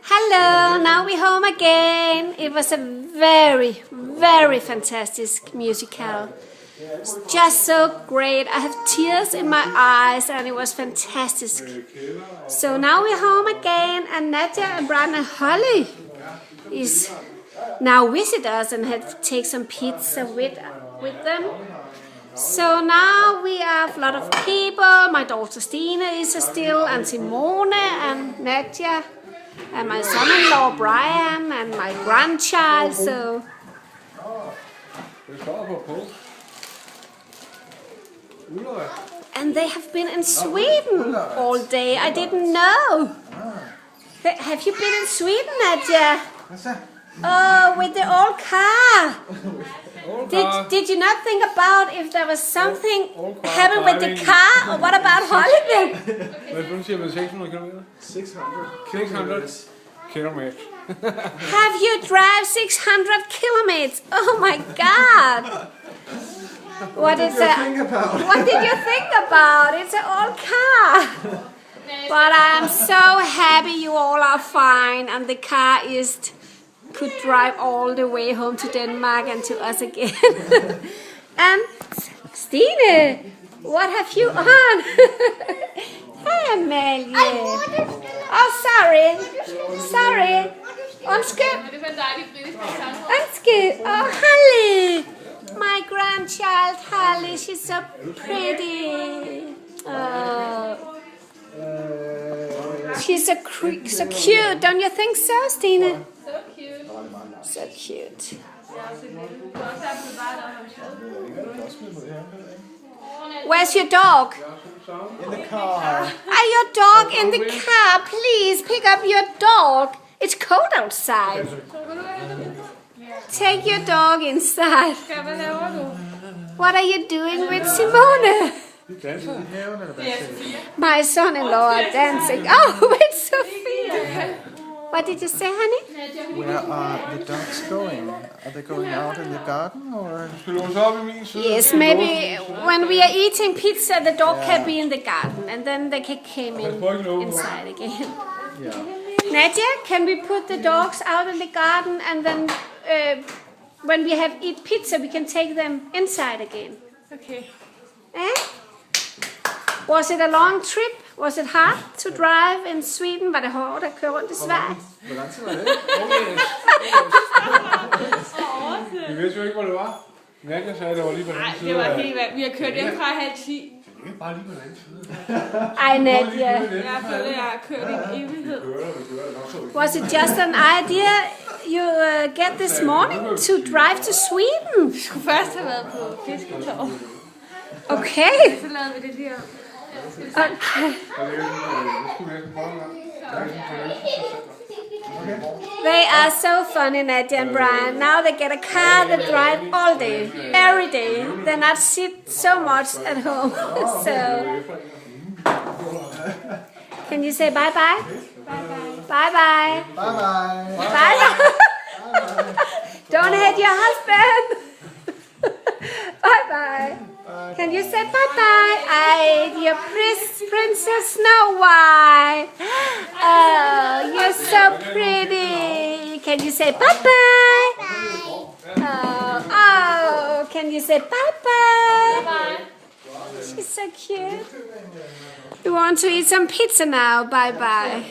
Hello, now we're home again. It was a very, very fantastic musical. Just so great. I have tears in my eyes and it was fantastic. So now we're home again and NADIA and Brian and Hollie is now visit us and have take some pizza with them. So now we have a lot of people. My daughter Stine is still, and Simone and NADIA, and my son-in-law Brian, and my grandchild. So and they have been in Sweden all day. I didn't know. Have you been in Sweden, NADIA? Oh, with the old car. Did you not think about if there was something happened with the car, or what about Hollie? 600 kilometers. Have you drive 600 kilometers? Oh my God! What did you think about? It's an old car. But I'm so happy you all are fine, and the car could drive all the way home to Denmark and to us again. And Stine, what have you on? Hi, Amalie. Oh, sorry. Undskyld. Oh, Hollie. My grandchild, Hollie. She's so pretty. Oh. She's so cute. Don't you think so, Stine? So cute. Where's your dog? In the car. Your dog in the car. Please pick up your dog. It's cold outside. Take your dog inside. What are you doing with Simone? My son-in-law are dancing. Oh, it's Sophia. What did you say, honey? Where are the dogs going? Are they going out in the garden or? Yes, maybe when we are eating pizza, the dog can be in the garden, and then they can come inside again. Yeah. NADIA, can we put the dogs out in the garden, and then when we have eat pizza, we can take them inside again? Okay. Eh? Was it a long trip? Was it hard to drive in Sweden? Var det hårdt at køre rundt i Sverige? Hvor lang tid var det? Vi vidste jo ikke, hvor det var. NADIA sagde, det var lige på den anden side. Det var helt vildt. Vi har kørt hjem fra 9:30. Det er bare lige på den anden side. Ej, NADIA. Jeg føler, jeg har kørt en evighed. Was it just an idea you get this morning to drive to Sweden? Vi skulle først have været på Fisketorv. Okay. Så lavede vi det lige om. They are so funny, NADIA and Brian. Now they get a car that drive all day, every day. They not sit so much at home. So, can you say bye bye? Bye bye. Bye bye. Bye bye. Don't hate your husband. Bye bye. Can you say bye-bye? Dear Princess Snow White. Oh, you're so pretty. Can you say bye-bye? Oh, can you say bye-bye? Bye. She's so cute. We want to eat some pizza now. Bye-bye.